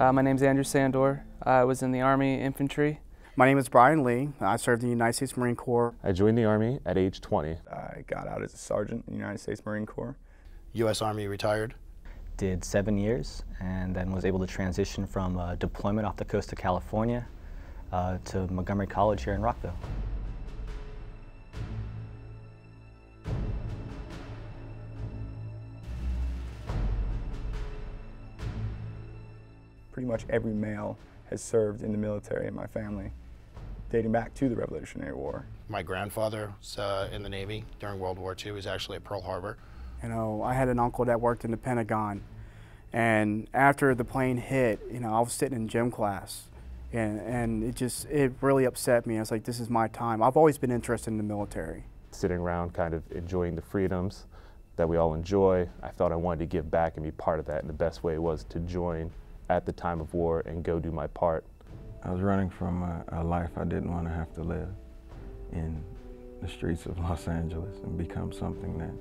My name's Andrew Sandor. I was in the Army Infantry. My name is Brian Lee. I served in the United States Marine Corps. I joined the Army at age 20. I got out as a sergeant in the United States Marine Corps. U.S. Army retired. Did 7 years and then was able to transition from deployment off the coast of California to Montgomery College here in Rockville. Pretty much every male has served in the military in my family, dating back to the Revolutionary War. My grandfather was in the Navy during World War II. He was actually at Pearl Harbor. You know, I had an uncle that worked in the Pentagon, and after the plane hit, you know, I was sitting in gym class, and it really upset me. I was like, this is my time. I've always been interested in the military. Sitting around kind of enjoying the freedoms that we all enjoy, I thought I wanted to give back and be part of that, and the best way was to join at the time of war and go do my part. I was running from a life I didn't want to have to live in the streets of Los Angeles and become something that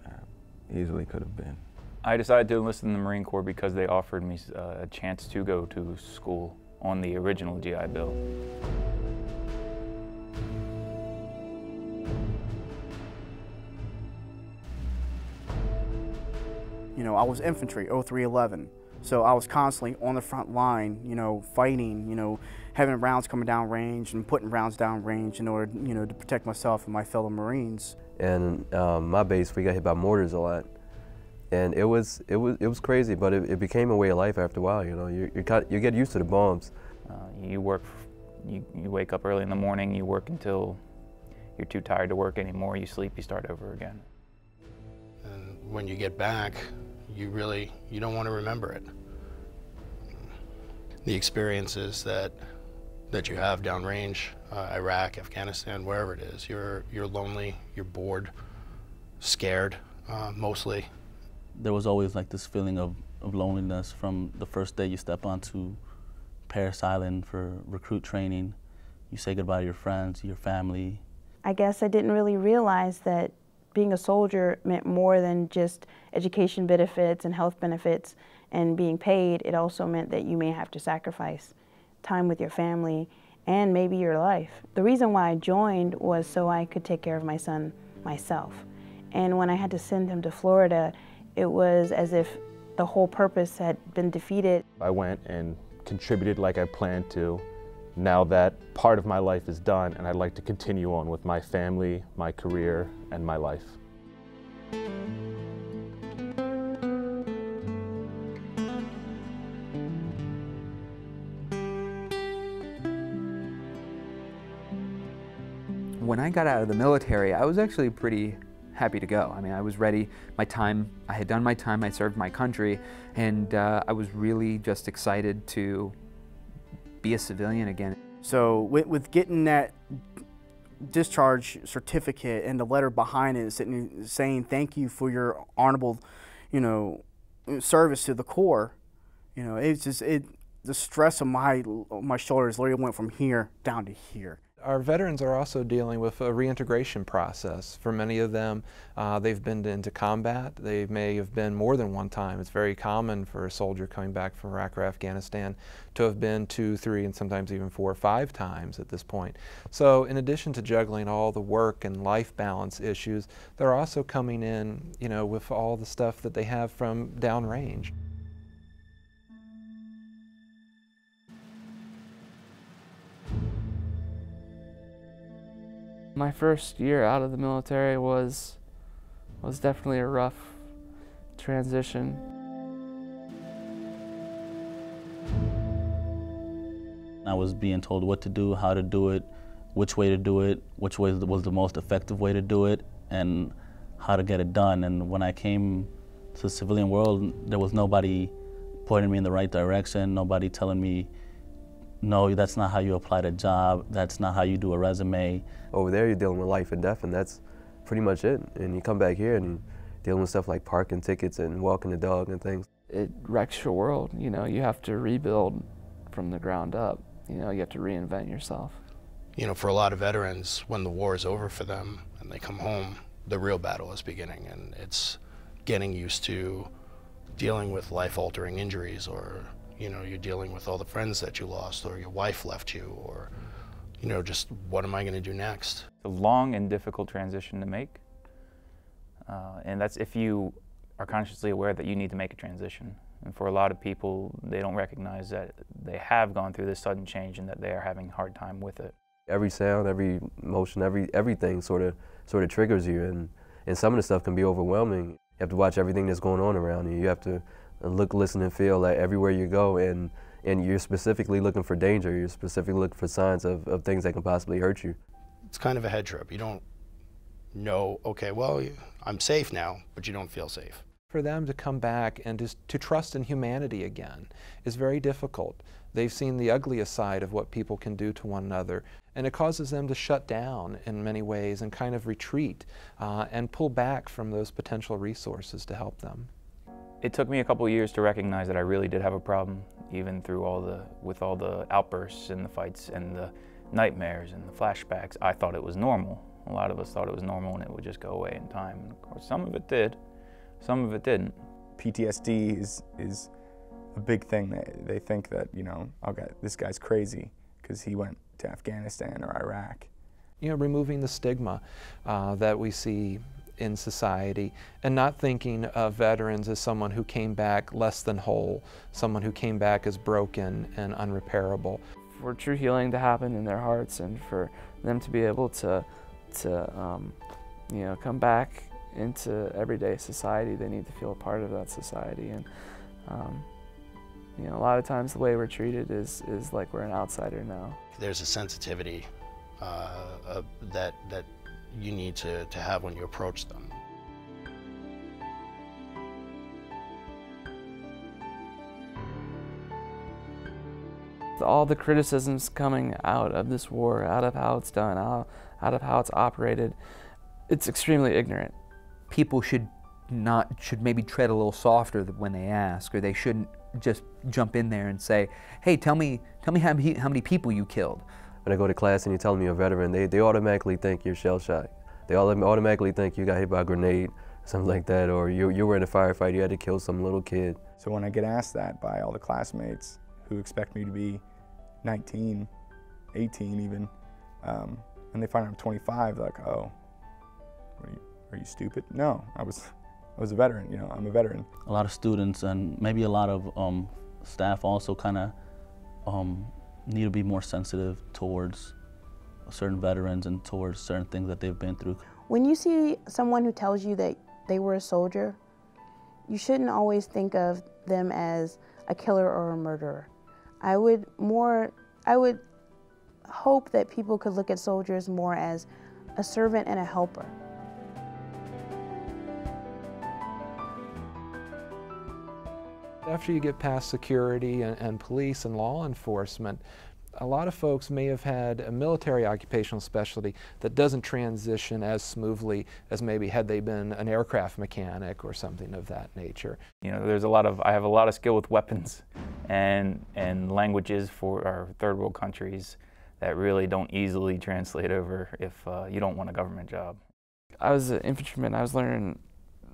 I easily could have been. I decided to enlist in the Marine Corps because they offered me a chance to go to school on the original GI Bill. You know, I was infantry, 0311. So I was constantly on the front line, you know, fighting, you know, having rounds coming down range and putting rounds down range in order, you know, to protect myself and my fellow Marines. And my base, we got hit by mortars a lot, and it was crazy, but it became a way of life after a while. You know, you get used to the bombs. You wake up early in the morning, you work until you're too tired to work anymore. You sleep, you start over again. And when you get back, you don't want to remember it. The experiences that you have downrange, Iraq, Afghanistan, wherever it is, you're lonely, you're bored, scared, mostly. There was always like this feeling of loneliness from the first day you step onto Parris Island for recruit training. You say goodbye to your friends, your family. I guess I didn't really realize that being a soldier meant more than just education benefits and health benefits and being paid. It also meant that you may have to sacrifice time with your family and maybe your life. The reason why I joined was so I could take care of my son myself. And when I had to send him to Florida, it was as if the whole purpose had been defeated. I went and contributed like I planned to. Now that part of my life is done, and I'd like to continue on with my family, my career, and my life. When I got out of the military, I was actually pretty happy to go. I mean, I was ready. I had done my time, I served my country, and I was really just excited to be a civilian again. So with getting that discharge certificate and the letter behind it saying thank you for your honorable, you know, service to the Corps, you know, the stress on my shoulders literally went from here down to here. Our veterans are also dealing with a reintegration process. For many of them, they've been into combat. They may have been more than one time. It's very common for a soldier coming back from Iraq or Afghanistan to have been 2, 3, and sometimes even 4 or 5 times at this point. So in addition to juggling all the work and life balance issues, they're also coming in, you know, with all the stuff that they have from downrange. My first year out of the military was definitely a rough transition. I was being told what to do, how to do it, which way to do it, which way was the most effective way to do it, and how to get it done. And when I came to the civilian world, there was nobody pointing me in the right direction, nobody telling me, no, that's not how you apply to a job, that's not how you do a resume. Over there you're dealing with life and death, and that's pretty much it. And you come back here and you're dealing with stuff like parking tickets and walking the dog and things. It wrecks your world, you know, you have to rebuild from the ground up. You know, you have to reinvent yourself. You know, for a lot of veterans, when the war is over for them and they come home, the real battle is beginning, and it's getting used to dealing with life-altering injuries or, you know, you're dealing with all the friends that you lost, or your wife left you, or, you know, just what am I going to do next? It's a long and difficult transition to make, and that's if you are consciously aware that you need to make a transition. And for a lot of people, they don't recognize that they have gone through this sudden change and that they are having a hard time with it. Every sound, every motion, everything sort of triggers you, and some of the stuff can be overwhelming. You have to watch everything that's going on around you. You have to look, listen, and feel like everywhere you go, and you're specifically looking for danger. You're specifically looking for signs of things that can possibly hurt you. It's kind of a head trip. You don't know, okay, well, I'm safe now, but you don't feel safe. For them to come back and to trust in humanity again is very difficult. They've seen the ugliest side of what people can do to one another, and it causes them to shut down in many ways and kind of retreat and pull back from those potential resources to help them. It took me a couple of years to recognize that I really did have a problem, even through with all the outbursts and the fights and the nightmares and the flashbacks. I thought it was normal. A lot of us thought it was normal and it would just go away in time. And of course, some of it did. Some of it didn't. PTSD is a big thing. They think that, you know, okay, this guy's crazy because he went to Afghanistan or Iraq. You know, removing the stigma that we see in society and not thinking of veterans as someone who came back less than whole, someone who came back as broken and unrepairable. For true healing to happen in their hearts and for them to be able to you know, come back into everyday society, they need to feel a part of that society. And you know, a lot of times the way we're treated is like we're an outsider now. There's a sensitivity that you need to have when you approach them. All the criticisms coming out of this war, out of how it's done, out of how it's operated, it's extremely ignorant. People should maybe tread a little softer when they ask, or they shouldn't just jump in there and say, hey, tell me how many people you killed. When I go to class and you tell me you're a veteran, they automatically think you're shell-shocked. They automatically think you got hit by a grenade, something like that, or you were in a firefight, you had to kill some little kid. So when I get asked that by all the classmates who expect me to be 19, 18 even, and they find out I'm 25, they're like, oh, are you stupid? No, I was a veteran, you know, I'm a veteran. A lot of students and maybe a lot of staff also kind of need to be more sensitive towards certain veterans and towards certain things that they've been through. When you see someone who tells you that they were a soldier, you shouldn't always think of them as a killer or a murderer. I would hope that people could look at soldiers more as a servant and a helper. After you get past security and police and law enforcement, a lot of folks may have had a military occupational specialty that doesn't transition as smoothly as maybe had they been an aircraft mechanic or something of that nature. You know, I have a lot of skill with weapons and languages for our third world countries that really don't easily translate over if you don't want a government job. I was an infantryman. I was learning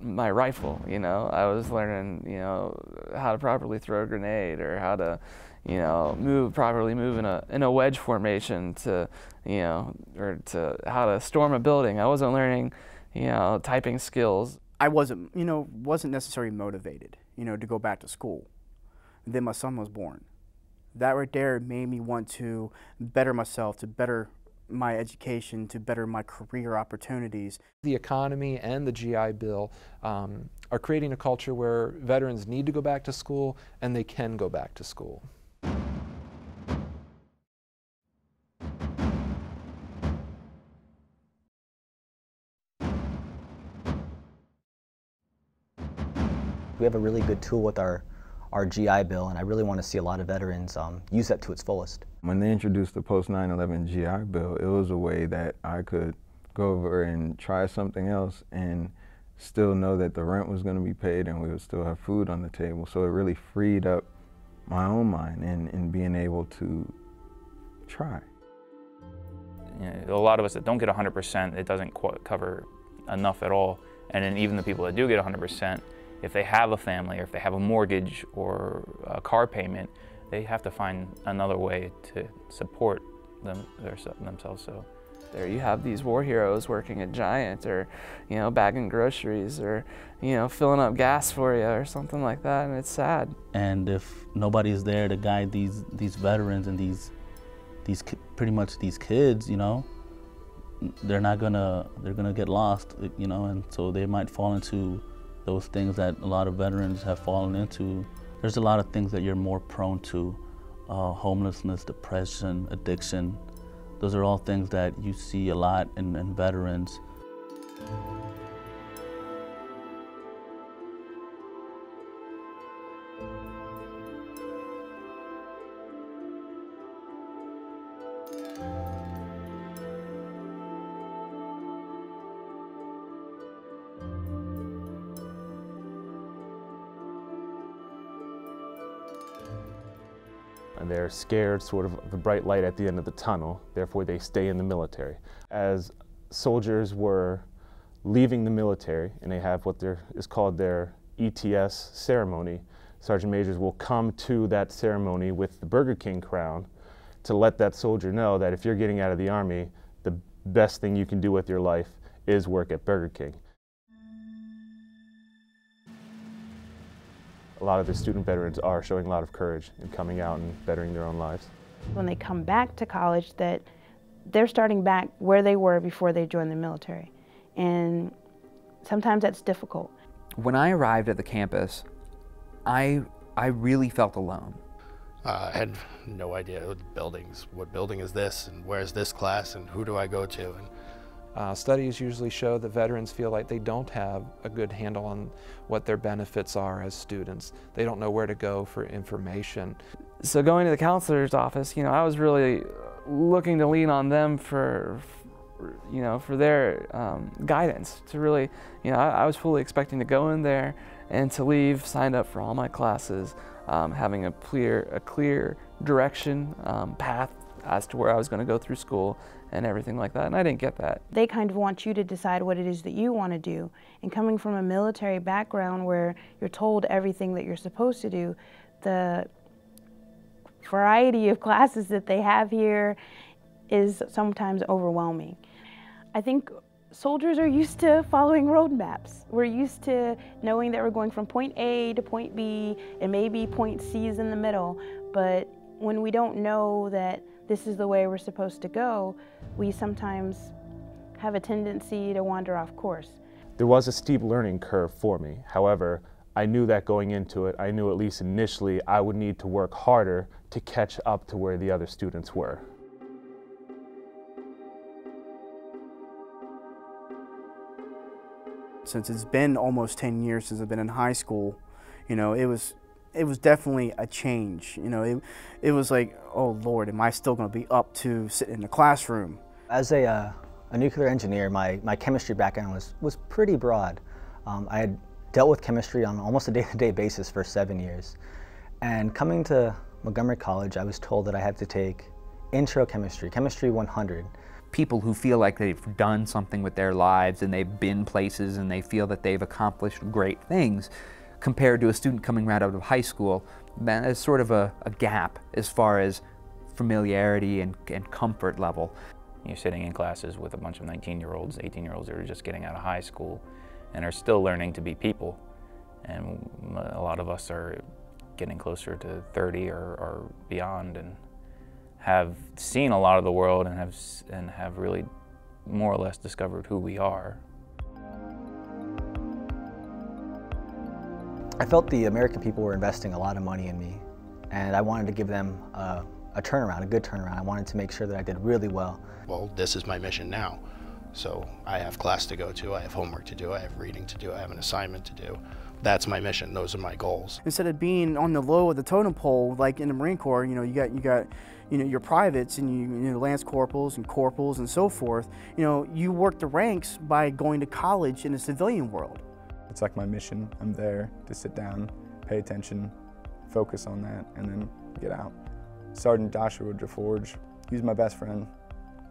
my rifle, you know. I was learning, you know, how to properly throw a grenade or how to, you know, properly move in a wedge formation to, you know, or to how to storm a building. I wasn't learning, you know, typing skills. I wasn't necessarily motivated, you know, to go back to school. And then my son was born. That right there made me want to better myself, to better my education, to better my career opportunities. The economy and the GI Bill are creating a culture where veterans need to go back to school and they can go back to school. We have a really good tool with our GI Bill, and I really want to see a lot of veterans use that to its fullest. When they introduced the post-9/11 GI Bill, it was a way that I could go over and try something else and still know that the rent was going to be paid and we would still have food on the table. So it really freed up my own mind in being able to try. You know, a lot of us that don't get 100%, it doesn't cover enough at all. And then even the people that do get 100%, if they have a family or if they have a mortgage or a car payment, they have to find another way to support themselves. So there you have these war heroes working at Giant, or, you know, bagging groceries, or, you know, filling up gas for you or something like that, and it's sad. And if nobody's there to guide these veterans and these pretty much these kids, you know, they're gonna get lost, you know, and so they might fall into those things that a lot of veterans have fallen into. There's a lot of things that you're more prone to, homelessness, depression, addiction. Those are all things that you see a lot in veterans. And they're scared sort of the bright light at the end of the tunnel, therefore they stay in the military. As soldiers were leaving the military, and they have what is called their ETS ceremony, Sergeant Majors will come to that ceremony with the Burger King crown to let that soldier know that if you're getting out of the Army, the best thing you can do with your life is work at Burger King. A lot of the student veterans are showing a lot of courage in coming out and bettering their own lives. When they come back to college, that they're starting back where they were before they joined the military. And sometimes that's difficult. When I arrived at the campus, I really felt alone. I had no idea what building is this, and where's this class, and who do I go to? And studies usually show that veterans feel like they don't have a good handle on what their benefits are as students. They don't know where to go for information. So going to the counselor's office, you know, I was really looking to lean on them for their guidance. To really, you know, I was fully expecting to go in there and to leave, signed up for all my classes, having a clear direction, path as to where I was going to go through school and everything like that, and I didn't get that. They kind of want you to decide what it is that you want to do. And coming from a military background where you're told everything that you're supposed to do, the variety of classes that they have here is sometimes overwhelming. I think soldiers are used to following roadmaps. We're used to knowing that we're going from point A to point B, and maybe point C is in the middle, but when we don't know that this is the way we're supposed to go, we sometimes have a tendency to wander off course. There was a steep learning curve for me. However, I knew that going into it, I knew at least initially I would need to work harder to catch up to where the other students were. Since it's been almost 10 years since I've been in high school, you know, it was definitely a change. You know, it was like, oh Lord, am I still going to be up to sit in the classroom? As a nuclear engineer, my chemistry background was pretty broad. I had dealt with chemistry on almost a day-to-day basis for 7 years. And coming to Montgomery College, I was told that I had to take intro chemistry, chemistry 100. People who feel like they've done something with their lives and they've been places and they feel that they've accomplished great things, compared to a student coming right out of high school, that is sort of a gap as far as familiarity and comfort level. You're sitting in classes with a bunch of 19-year-olds, 18-year-olds that are just getting out of high school and are still learning to be people. And a lot of us are getting closer to 30 or beyond and have seen a lot of the world and have really more or less discovered who we are. I felt the American people were investing a lot of money in me, and I wanted to give them a turnaround, a good turnaround. I wanted to make sure that I did really well. Well, this is my mission now. So I have class to go to, I have homework to do, I have reading to do, I have an assignment to do. That's my mission, those are my goals. Instead of being on the low of the totem pole, like in the Marine Corps, you know, you got your privates and you know, lance corporals and corporals and so forth. You know, you work the ranks by going to college in the civilian world. It's like my mission. I'm there to sit down, pay attention, focus on that, and then get out. Sergeant Joshua DeForge, he was my best friend,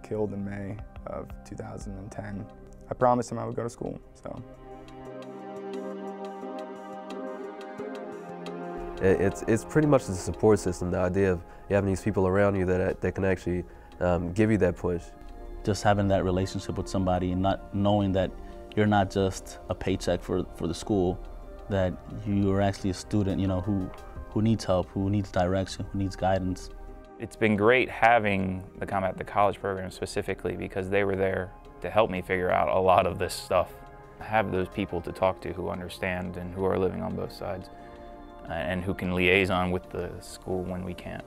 killed in May of 2010. I promised him I would go to school, so. It's pretty much the support system, the idea of having these people around you that can actually give you that push. Just having that relationship with somebody and not knowing that you're not just a paycheck for the school, that you are actually a student, who needs help, who needs direction, who needs guidance. It's been great having the Combat the College program specifically because they were there to help me figure out a lot of this stuff. Have those people to talk to who understand and who are living on both sides and who can liaison with the school when we can't.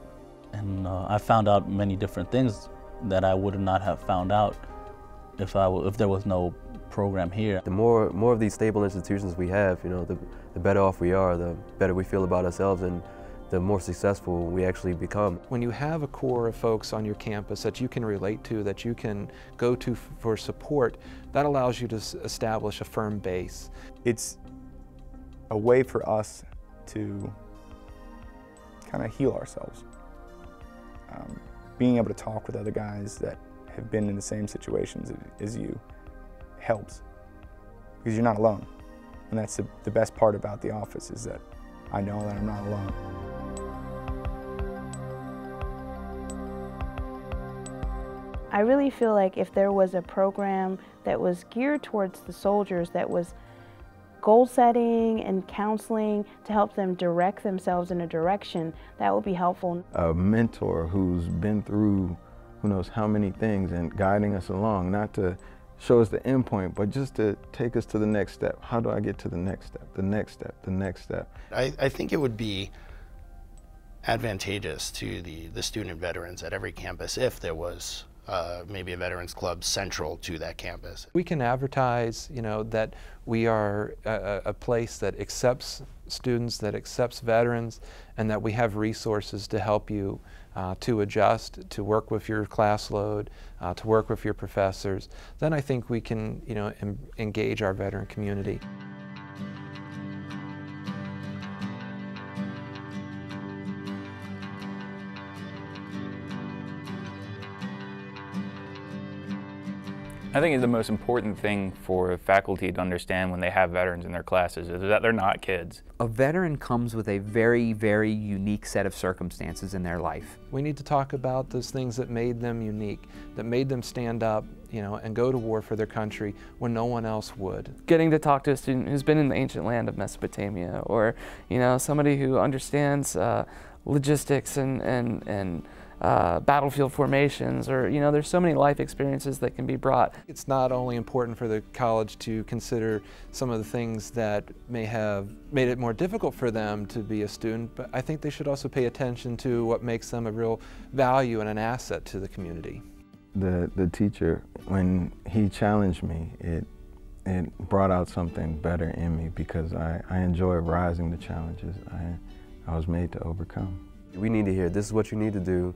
And I found out many different things that I would not have found out if there was no program here. The more of these stable institutions we have, the better off we are, the better we feel about ourselves, and the more successful we actually become. When you have a core of folks on your campus that you can relate to, that you can go to for support, that allows you to establish a firm base. It's a way for us to kind of heal ourselves. Being able to talk with other guys that have been in the same situations as you helps, because you're not alone. And that's the best part about the office, is that I know that I'm not alone. I really feel like if there was a program that was geared towards the soldiers, that was goal setting and counseling to help them direct themselves in a direction, that would be helpful. A mentor who's been through who knows how many things and guiding us along, not to show us the end point, but just to take us to the next step. How do I get to the next step, the next step, the next step? I think it would be advantageous to the student veterans at every campus if there was maybe a Veterans Club central to that campus. We can advertise, that we are a place that accepts students, that accepts veterans, and that we have resources to help you to adjust, to work with your class load, to work with your professors. Then I think we can, engage our veteran community. I think the most important thing for faculty to understand when they have veterans in their classes is that they're not kids. A veteran comes with a very, very unique set of circumstances in their life. We need to talk about those things that made them unique, that made them stand up, and go to war for their country when no one else would. Getting to talk to a student who's been in the ancient land of Mesopotamia, or somebody who understands logistics and battlefield formations, or there's so many life experiences that can be brought. It's not only important for the college to consider some of the things that may have made it more difficult for them to be a student, but I think they should also pay attention to what makes them a real value and an asset to the community. The teacher, when he challenged me, it brought out something better in me, because I enjoy rising to challenges I was made to overcome. We need to hear, this is what you need to do,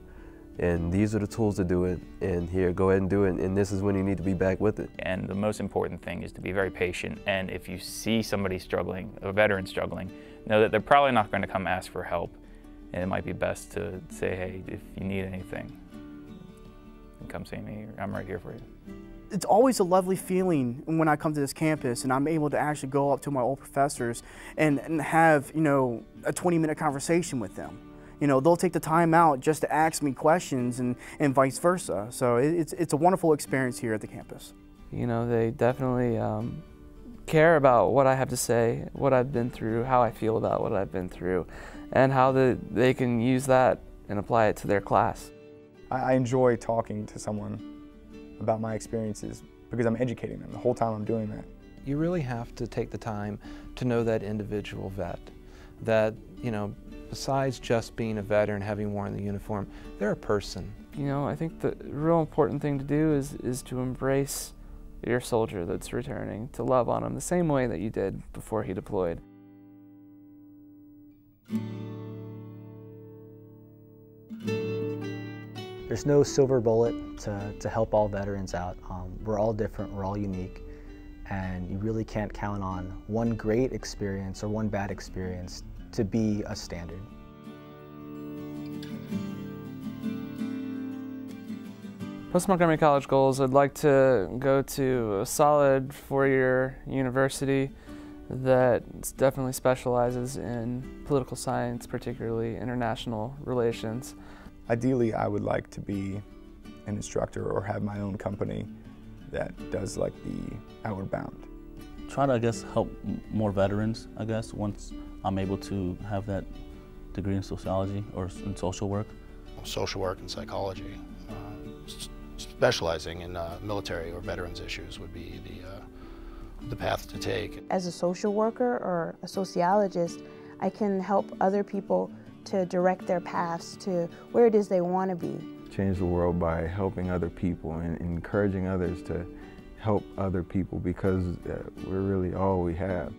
and these are the tools to do it, and here, go ahead and do it, and this is when you need to be back with it. And the most important thing is to be very patient, and if you see somebody struggling, a veteran struggling, know that they're probably not going to come ask for help, and it might be best to say, hey, if you need anything, come see me, I'm right here for you. It's always a lovely feeling when I come to this campus and I'm able to actually go up to my old professors and have, a 20-minute conversation with them. They'll take the time out just to ask me questions and vice versa. So it's a wonderful experience here at the campus. They definitely care about what I have to say, what I've been through, how I feel about what I've been through, and how they can use that and apply it to their class. I enjoy talking to someone about my experiences because I'm educating them the whole time I'm doing that. You really have to take the time to know that individual vet, that, besides just being a veteran, having worn the uniform, they're a person. I think the real important thing to do is to embrace your soldier that's returning, to love on him the same way that you did before he deployed. There's no silver bullet to help all veterans out. We're all different, we're all unique, and you really can't count on one great experience or one bad experience to be a standard. Post-Montgomery College goals, I'd like to go to a solid 4-year university that definitely specializes in political science, particularly international relations. Ideally, I would like to be an instructor or have my own company that does like the Outward Bound. Try to, I guess, help more veterans, I guess, once I'm able to have that degree in sociology or in social work. Social work and psychology. Specializing in military or veterans issues would be the path to take. As a social worker or a sociologist, I can help other people to direct their paths to where it is they want to be. Change the world by helping other people and encouraging others to help other people, because we're really all we have.